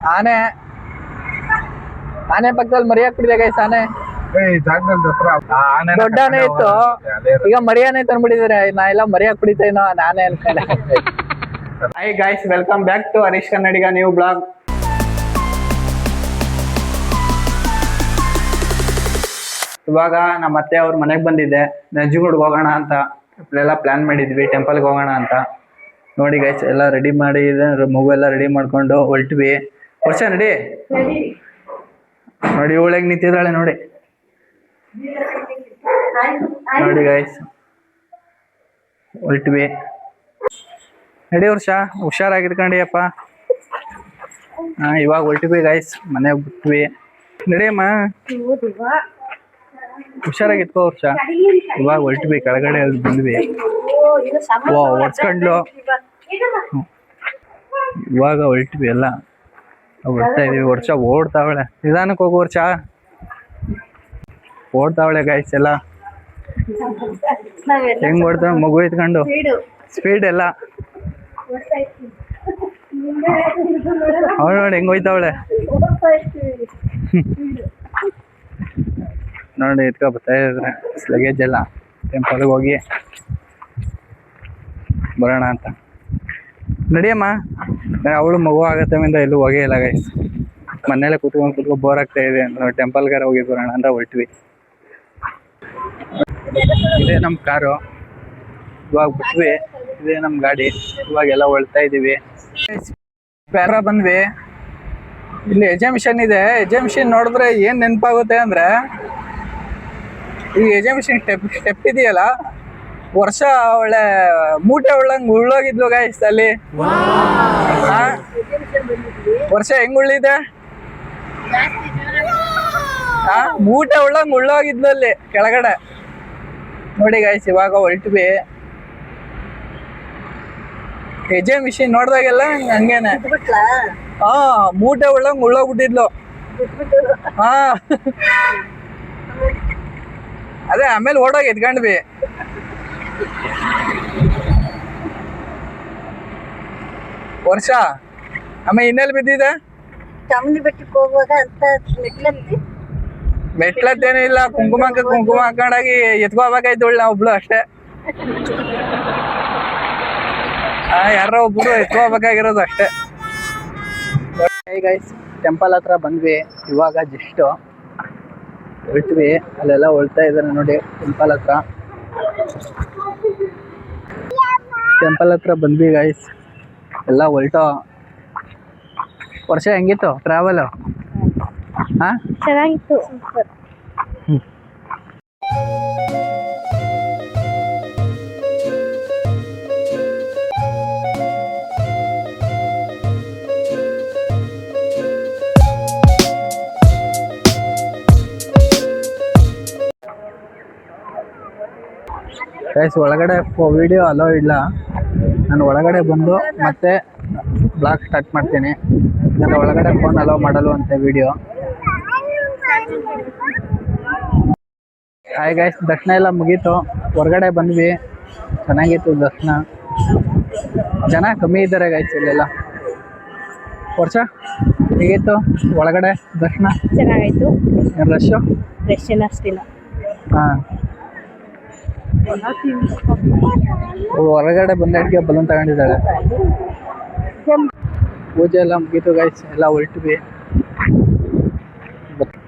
ಆನೆ ಆನೆ ಪಕ್ಕದಲ್ಲಿ ಮರಿ ಹಾಕ್ಬಿಟ್ಟಿದೆ ಗೈಸ್. ಆನೆ ದೊಡ್ಡ ಆನೆ ಇತ್ತು, ಈಗ ಮರಿ ಆನೆ ತಂದ್ಬಿಟ್ಟಿದ್ದಾರೆ. ನಾ ಎಲ್ಲ ಮರಿ ಹಾಕ್ಬಿಡಿತೇನೋ ನಾನೇ ಅನ್ಕೊಂಡೆ. Hi guys, welcome back to Harish Kannadiga new blog. ಇವಾಗ ನಮ್ಮ ಅತ್ತೆ ಅವ್ರ ಮನೆಗೆ ಬಂದಿದ್ದೆ. ನಂಜನಗೂಡ್ಗೆ ಹೋಗೋಣ ಅಂತ ಇಲ್ಲೆಲ್ಲ ಪ್ಲಾನ್ ಮಾಡಿದ್ವಿ, ಟೆಂಪಲ್ಗೆ ಹೋಗೋಣ ಅಂತ. ನೋಡಿ ಗೈಸ್, ಎಲ್ಲ ರೆಡಿ ಮಾಡಿ ಮಗು ಎಲ್ಲ ರೆಡಿ ಮಾಡ್ಕೊಂಡು ಹೊಲ್ಟ್ವಿ. ವರ್ಷ ನಡಿ ನೋಡಿ, ಇವಳೆಗ್ ನಿಂತಿದ್ದಾಳೆ ನೋಡಿ. ನೋಡಿ ಗೈಸ್, ಹೊಲ್ಟ್ವಿ. ನಡಿ ವರ್ಷ, ಹುಷಾರಾಗಿರ್ಕೊಂಡಿಯಪ್ಪ. ಇವಾಗ ಹೊಲ್ಟ್ವಿ ಗೈಸ್, ಮನೆಗೆ ಬಿಟ್ವಿ. ನಡಿಯಮ್ಮ, ಹುಷಾರಾಗಿತ್ಕೋ ವರ್ಷ. ಇವಾಗ ಹೊಲ್ಟ್ವಿ, ಕೆಳಗಡೆ ಬಂದ್ವಿ. ಹೊಡ್ಸ್ಕೊಂಡ್ಲು. ಇವಾಗ ಹೊಲ್ಟ್ವಿ, ಎಲ್ಲ ಹೊಡ್ತಾ ಇದೀವಿ. ವರ್ಷ ಓಡ್ತಾವಳೆ, ನಿಧಾನಕ್ಕೆ ಹೋಗು ವರ್ಷ. ಓಡ್ತಾವಳೆ ಗೈಸ್, ಎಲ್ಲ ಹೆಂಗ್ ಓಡ್ತಾವ ಮಗು ಇಟ್ಕೊಂಡು, ಸ್ಪೀಡ್ ಎಲ್ಲ. ಅವಳು ನೋಡಿ ಹೆಂಗ್ ಹೋಯ್ತಾವಳೆ ನೋಡಿ. ಎತ್ಕೊ ಬರ್ತಾ ಇದ್ರೆ ಲಗೇಜ್ ಎಲ್ಲ ಟೆಂಪಲ್ಗೆ ಹೋಗಿ ಬರೋಣ ಅಂತ. ನಡಿಯಮ್ಮ, ಅವಳು ಮಗು ಆಗತ್ತಮಿಂದ ಎಲ್ಲೂ ಹೋಗೇ ಇಲ್ಲ ಗೈಸ್. ಮನೇಲೆ ಕುತ್ಕೊಂಡು ಬೋರ್ ಆಗ್ತಾ ಇದೆ. ಟೆಂಪಲ್ಗಾರ ಹೋಗಿ ಬರೋಣ ಅಂತ ಹೊರಟ್ವಿ. ಇದೇ ನಮ್ಮ ಕಾರು, ಇವಾಗ ಬಿಟ್ವಿ. ಇದೇ ನಮ್ಮ ಗಾಡಿ, ಇವಾಗೆಲ್ಲ ಹೊಳ್ತಾ ಇದೀವಿ. ಪ್ಯಾರ ಬಂದ್ವಿ. ಇಲ್ಲಿ ಎಜೆಮಿಷನ್ ಇದೆ. ಎಜೆಮಿಷನ್ ನೋಡಿದ್ರೆ ಏನ್ ನೆನಪಾಗುತ್ತೆ ಅಂದ್ರೆ, ಈ ಎಜೆಮಿಷನ್ ಸ್ಟೆಪ್ ಇದೆಯಲ್ಲ, ವರ್ಷ ಒಳ್ಳೆ ಮೂಟೆ ಉಳ್ಳಂಗ್ ಉಳ್ಳೋಗಿದ್ಲು ಗೈಸ್ ಅಲ್ಲಿ. ವರ್ಷ ಹೆಂಗ್ ಉಳ್ಳಿದೆ, ಮೂಟೆ ಉಳ್ಳಂಗ್ ಉಳ್ಳೋಗಿದ್ಲು ಅಲ್ಲಿ ಕೆಳಗಡೆ. ನೋಡಿ ಗೈಸ್, ಇವಾಗ ಹೊರಟ್ವಿ. ಹೆಜ್ಜೆ ಮಿಷಿನ್ ನೋಡ್ದಾಗೆಲ್ಲ ಹಂಗೇನೆ, ಮೂಟೆ ಉಳ್ಳಂಗ್ ಉಳ್ಳೋಗ್ಬಿಟ್ಟಿದ್ಲು. ಅದೇ ಆಮೇಲೆ ಓಡೋಗಿ ಎತ್ಕೊಂಡ್ವಿ. ವರ್ಷ ಆಮೇಲೆ ಇನ್ನೆಲ್ಲಿ ಬಿದ್ದಿದೆ? ಚಾಮುಂಡಿ ಬೆಟ್ಟಕ್ಕೆ ಹೋಗುವಾಗ ಅಂತ ಮೆಟ್ಲತ್ತೇನೂ ಇಲ್ಲ, ಕುಂಕುಮ ಹಾಕೊಂಡಾಗಿ ಎತ್ಕೋಬೇಕಾಯ್ತು ನಾವು ಒಬ್ಳು ಅಷ್ಟೇ. ಯಾರೋ ಒಬ್ರು ಎತ್ಕೋಬೇಕಾಗಿರೋದು ಅಷ್ಟೇ. ಗೈಸ್, ಟೆಂಪಲ್ ಹತ್ರ ಬಂದ್ವಿ. ಇವಾಗ ಜಸ್ಟ್ ಹೊರಟ್ವಿ. ಅಲ್ಲೆಲ್ಲ ಹೊಳ್ತಾ ಇದ್ದಾರೆ ನೋಡಿ ಟೆಂಪಲ್ ಹತ್ರ. ಟೆಂಪಲ್ ಹತ್ರ ಬಂದ್ವಿ ಗೈಸ್, ಎಲ್ಲ ಹೊಲ್ಟೋ. ವರ್ಷ ಹೆಂಗಿತ್ತು ಟ್ರಾವೆಲ್? ಚೆನ್ನಾಗಿತ್ತು. ಗೈಸ್, ಒಳಗಡೆ ವಿಡಿಯೋ ಅಲೋ ಇಲ್ಲ. ನಾನು ಒಳಗಡೆ ಬಂದು ಮತ್ತೆ ಬ್ಲಾಗ್ ಸ್ಟಾರ್ಟ್ ಮಾಡ್ತೀನಿ. ನಾನು ಒಳಗಡೆ ಫೋನ್ ಅಲೋ ಮಾಡಲು ಅಂತ ವಿಡಿಯೋ. ಹಾಯ್ ಗೈಸ್, ದರ್ಶನ ಎಲ್ಲ ಮುಗೀತು, ಹೊರಗಡೆ ಬಂದ್ವಿ. ಚೆನ್ನಾಗಿತ್ತು ದರ್ಶನ. ಜನ ಕಮ್ಮಿ ಇದ್ದಾರೆ ಗೈಸ್ ಇಲ್ಲೆಲ್ಲ. ವರ್ಷ ಹೇಗಿತ್ತು ಒಳಗಡೆ ದರ್ಶನ? ಚೆನ್ನಾಗಾಯ್ತು. ರಶ್ ರಶ್ ಅಷ್ಟಿಲ್ಲ. ಹೊರಗಡೆ ಬಂದಕ್ಕೆ ಬಲೂನ್ ತಗೊಂಡಿದ್ದಾಳೆ. ಪೂಜೆ ಎಲ್ಲ ಮುಗೀತು ಗೈಸ್, ಎಲ್ಲ ಹೊರಟ್ವಿ.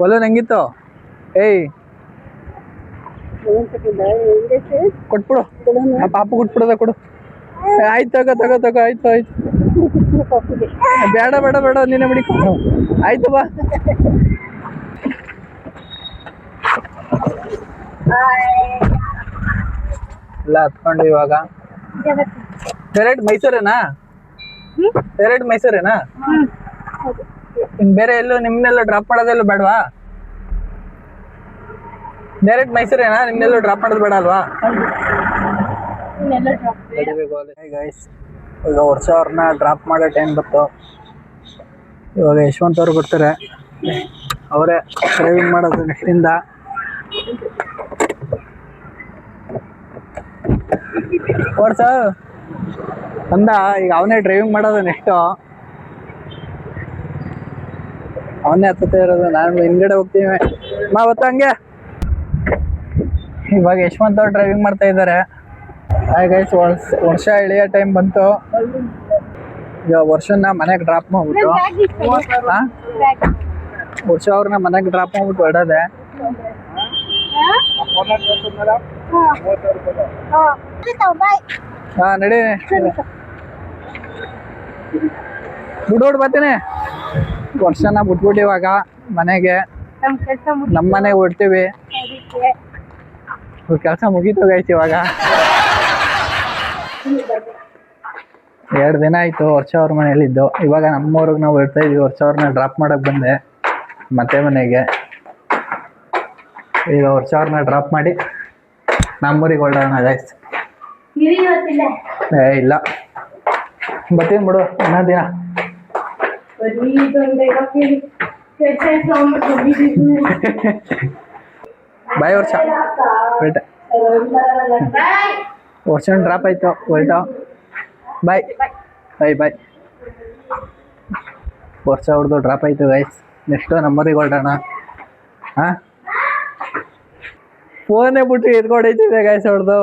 ಬಲೂನ್ ಹೆಂಗಿತ್ತು? ಏಯ್ ಕೊಟ್ಬಿಡು, ಆ ಪಾಪು ಕೊಟ್ಬಿಡದ ಕೊಡು. ಆಯ್ತು ತಗೋ ಆಯ್ತು ಬೇಡ ಬೇಡ ಬೇಡ, ನೀನೇ ಮಡಿ. ಆಯ್ತು ಬಾ. ಎಲ್ಲ ಹತ್ಕೊಂಡು ಇವಾಗ ಡೈರೆಕ್ಟ್ ಮೈಸೂರೇನಾ? ಡೈರೆಕ್ಟ್ ಮೈಸೂರೇನಾ? ಇನ್ ಬೇರೆ ಎಲ್ಲೂ ನಿಮ್ನೆಲ್ಲ ಡ್ರಾಪ್ ಮಾಡೋದೆಲ್ಲೂ ಬೇಡವಾ? ಡೈರೆಕ್ಟ್ ಮೈಸೂರೇನಾ? ನಿಮ್ನೆಲ್ಲೂ ಡ್ರಾಪ್ ಮಾಡೋದು ಬೇಡ ಅಲ್ವಾ? ಗೈಸ್, ಈಗ ವರ್ಷ ಅವ್ರನ್ನ ಡ್ರಾಪ್ ಮಾಡೋ ಟೈಮ್ ಬಂತು. ಇವಾಗ ಯಶವಂತ್ ಅವ್ರು ಬರ್ತಾರೆ, ಅವರೇ ಡ್ರೈವಿಂಗ್ ಮಾಡೋದು ನೆಕ್ಸ್ಟಿಂದ. ವರ್ಷ ಬಂದ, ಈಗ ಅವನೇ ಡ್ರೈವಿಂಗ್ ಮಾಡೋದು ನೆಕ್ಸ್ಟು. ಅವನ್ನೇ ಹತ್ತುತ್ತಾ ಇರೋದು, ನಾನು ಹಿಂದ್ಗಡೆ ಹೋಗ್ತೀವಿ. ಅವತ್ತು ಹಂಗೆ ಇವಾಗ ಯಶವಂತ್ ಅವ್ರು ಡ್ರೈವಿಂಗ್ ಮಾಡ್ತಾ ಇದ್ದಾರೆ. ಹಾಯ್ ಗೈಸ್, ವರ್ಷ ಇಳಿಯೋ ಟೈಮ್ ಬಂತು. ಈಗ ವರ್ಷನ ಮನೆಗೆ ಡ್ರಾಪ್ ಮಾಡ್ಬಿಟ್ಟು ವರ್ಷ ಅವ್ರನ್ನ ಮನೆಗೆ ಡ್ರಾಪ್ ಮಾಡ್ಬಿಟ್ಟು ಹೊರಡೋದೆ. ಹಾ ನಡಿ, ಬಿಡ್ಬಿಟ್ಟು ಬರ್ತೀನಿ. ವರ್ಷನ ಬಿಟ್ಬಿಟ್ಟು ಇವಾಗ ಮನೆಗೆ ನಮ್ಮ ಮನೆಗೆ ಹೊಡ್ತೀವಿ. ಕೆಲಸ ಮುಗೀತು ಗೈಸ್. ಇವಾಗ 2 ದಿನ ಆಯ್ತು ವರ್ಷ ಅವ್ರ ಮನೇಲಿದ್ದು. ಇವಾಗ ನಮ್ಮೂರಿಗೆ ನಾವು ಹೊರಡ್ತಾ ಇದೀವಿ. ವರ್ಷ ಅವ್ರನ್ನ ಡ್ರಾಪ್ ಮಾಡಕ್ ಬಂದೆ ಮತ್ತೆ ಮನೆಗೆ. ಈಗ ವರ್ಷ ಅವ್ರನ್ನ ಡ್ರಾಪ್ ಮಾಡಿ ನಮ್ಮೂರಿಗೆ ಹೊರಡೋಣ ಗೈಸ್. ಇಲ್ಲ ಬರ್ತೀನಿ ಬಿಡು, ಇನ್ನೊಂದು ದಿನ. ಬಾಯ್ ವರ್ಷ, ವರ್ಷ ಡ್ರಾಪ್ ಆಯ್ತು, ಹೊರಟ. ಬಾಯ್ ಬಾಯ್ ಬಾಯ್. ವರ್ಷ ಅವ್ರದ್ದು ಡ್ರಾಪ್ ಆಯ್ತು ಗೈಸ್. ನೆಕ್ಸ್ಟು ನಮ್ಮೂರಿಗೆ ಹೊರಡೋಣ. ಹಾಂ, ಫೋನೇ ಬಿಟ್ಟು ಎತ್ಕೊಂಡೈತಿದೆ ಗೈಸ್ ಅವ್ರದ್ದು.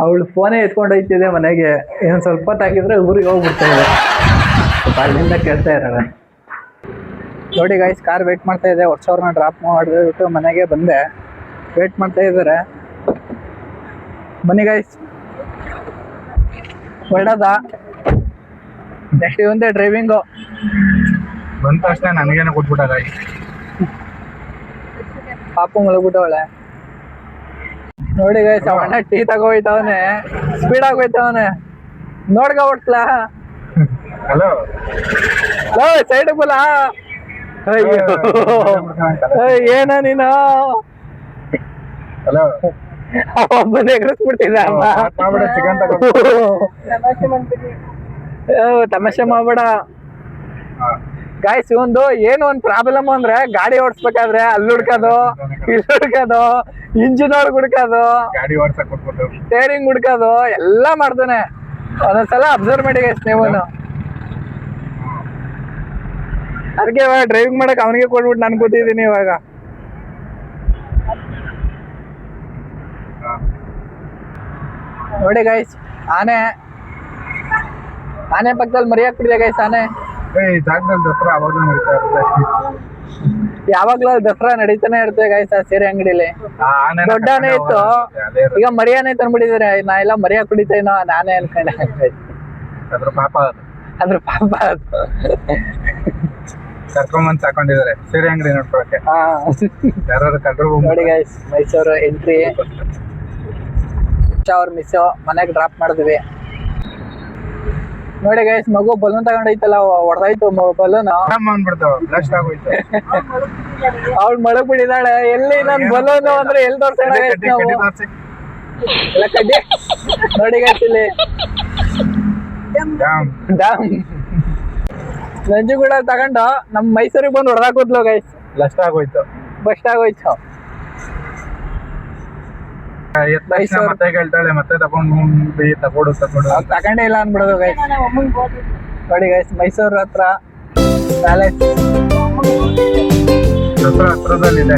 ಅವಳು ಫೋನೇ ಎತ್ಕೊಂಡೈತಿದೆ ಮನೆಗೆ. ಏನು ಸ್ವಲ್ಪ ಹೊತ್ತಾಗಿದ್ರೆ ಊರಿಗೆ ಹೋಗ್ಬಿಡ್ತಾ ಇದೆ. ಅಲ್ಲಿಂದ ಕೇಳ್ತಾ ಇರೋಣ. ನೋಡಿ ಗೈಸ್, ಕಾರ್ ವೇಟ್ ಮಾಡ್ತಾ ಇದೆ. ವರ್ಷ ಅವ್ರನ್ನ ಡ್ರಾಪ್ ಮಾಡಿಬಿಟ್ಟು ಮನೆಗೆ ಬಂದೆ. ವೇಟ್ ಮಾಡ್ತಾ ಇದ್ದಾರೆ. ಬನ್ನಿ ಗೈಸ್, ಹೊರಡೋದ. ನೆಕ್ಸ್ಟ್ ಇವಂದೇ ಡ್ರೈವಿಂಗು. ಬಂದ ತಕ್ಷಣ ನನಗೇನೋ ಕೊಟ್ಬಿಟ್ಟ ಪಾಪು ಮಲಗ್ಬಿಟ್ಟವಳೆ. ನೋಡಿ ಗೈಸ್, ಅವಣ್ಣ ಟೀ ತಗೋಯ್ತವನೆ, ಸ್ಪೀಡ್ ಆಗೋಯ್ತವನೆ. ನೋಡ್ಕ ಓಡ್ಸ್ಲಾ? ಹಲೋ, ಸೈಡ್ ಬಲ. ಏನ ನೀನು ಹಲೋ ಒಬ್ಬನೇ ಎಗರಿಸ್ಬಿಡ್ತಿದ್ದ. ಚಿಕನ್ ತಮಾಷೆ ಮಾಡ್ಬೇಡ ಗಾಯ್ಸ್. ಇವಂದು ಏನು ಒಂದ್ ಪ್ರಾಬ್ಲಮ್ ಅಂದ್ರೆ, ಗಾಡಿ ಓಡಿಸ್ಬೇಕಾದ್ರೆ ಅಲ್ಲಿ ಹುಡ್ಕೋದು, ಇಲ್ಲಿ ಹುಡ್ಕೋದು, ಇಂಜಿನ್ ಒಳಗೆ ಹುಡ್ಕೋದು, ಗಾಡಿ ಓಡ್ಸಕ್ ಕೊಟ್ಬಿಟ್ಟು ಸ್ಟೇರಿಂಗ್ ಹುಡ್ಕೋದು ಎಲ್ಲ ಮಾಡ್ತಾನೆ. ಒಂದೊಂದ್ಸಲ ಅಬ್ಸರ್ವ್ ಮಾಡಿ ಗೈಸ್ ನೀವು. ಅದಕ್ಕೆ ಇವಾಗ ಡ್ರೈವಿಂಗ್ ಮಾಡಕ್ ಅವನಿಗೆ ಕೊಟ್ಬಿಟ್ಟು ನಾನು ಕೂತಿದ್ದೀನಿ ಇವಾಗ. ನೋಡಿ ಗೈಸ್, ಆನೆ ಪಕ್ಕದಲ್ಲಿ ಮರಿ ಹಾಕ್ಬಿಟ್ಟಿದೆ ಗೈಸ್. ಆನೆ ಜಾಗದಲ್ಲಿ ದಸರಾ ಅವಾಗ್ಲೂ ನಡೀತಾ ಇರುತ್ತೆ. ಯಾವಾಗ್ಲೂ ದಸರಾ ನಡೀತಾನೆ ಇರುತ್ತೆ ಗೈಸ್ ಆ ಸೀರೆ ಅಂಗಡಿಲಿ. ದೊಡ್ಡ ಆನೆ ಇತ್ತು, ಈಗ ಮರಿ ಆನೆ ತಂದ್ಬಿಟ್ಟಿದ್ದಾರೆ. ನಾ ಎಲ್ಲ ಮರಿ ಹಾಕ್ಬಿಟ್ಟಿದ್ದೆ ನಾನೇ ಅನ್ಕೊಂಡೆ. ಅದ್ರ ಪಾಪ ಅದು ಕರ್ಕೊಂಬಂದ್ ಸಾಕೊಂಡಿದ್ದಾರೆ ಸೀರೆ ಅಂಗಡಿ ನೋಡ್ಕೊಳಕ್ಕೆ. ಯಾರು ಕರ್ಕೊಂಡು ನೋಡಿ ಗೈಸ್, ಮೈಸೂರು ಎಂಟ್ರಿ. ಅವ್ರ ಮಿಸ್ ಮನೆಗೆ ಡ್ರಾಪ್ ಮಾಡಿದ್ವಿ. ನೋಡಿ ಗೈಸ್, ಮಗು ಬಲೂನ್ ತಗೊಂಡೈತಲ್ಲ, ಹೊಡೆದಾಯ್ತು ಬಲೂನ್. ಬ್ಲಾಸ್ಟ್ ಆಗೋಯ್ತು. ಅವಳು ಮಳಗ್ ಬಿಟ್ಟಿದ್ದಾಳೆ. ಎಲ್ಲಿ ನನ್ ಬಲೂನು ಅಂದ್ರೆ ಎಲ್ಲಿ ತೋರ್ಸೋಣ ನಾವು? ಎಲ್ಲ ಕಡ್ಡಿ. ನೋಡಿ ಗೈಸ್, ಇಲ್ಲಿ ನಂಜುಗೂಡ ತಗೊಂಡು ನಮ್ ಮೈಸೂರಿಗೆ ಬಂದು ಹೊಡೆದಾಕುದ್ಲು ಗೈಸ್. ಬ್ಲಾಸ್ಟ್ ಆಗೋಯ್ತು. ಬಸ್ಟ್ ಆಗೋಯ್ತು. ಮತ್ತೆ ಹೇಳ್ತಾಳೆ, ಮತ್ತೆ ತಗೊಂಡು ತಗೊಂಡೇ ಇಲ್ಲ ಅನ್ಬಿಡೋದು ಗೈಸ್. ನೋಡಿ ಗೈಸ್, ಮೈಸೂರು ಹತ್ರ ಪ್ಯಾಲೇಸ್ ದಸರಾ ಹತ್ರದಲ್ಲಿದೆ.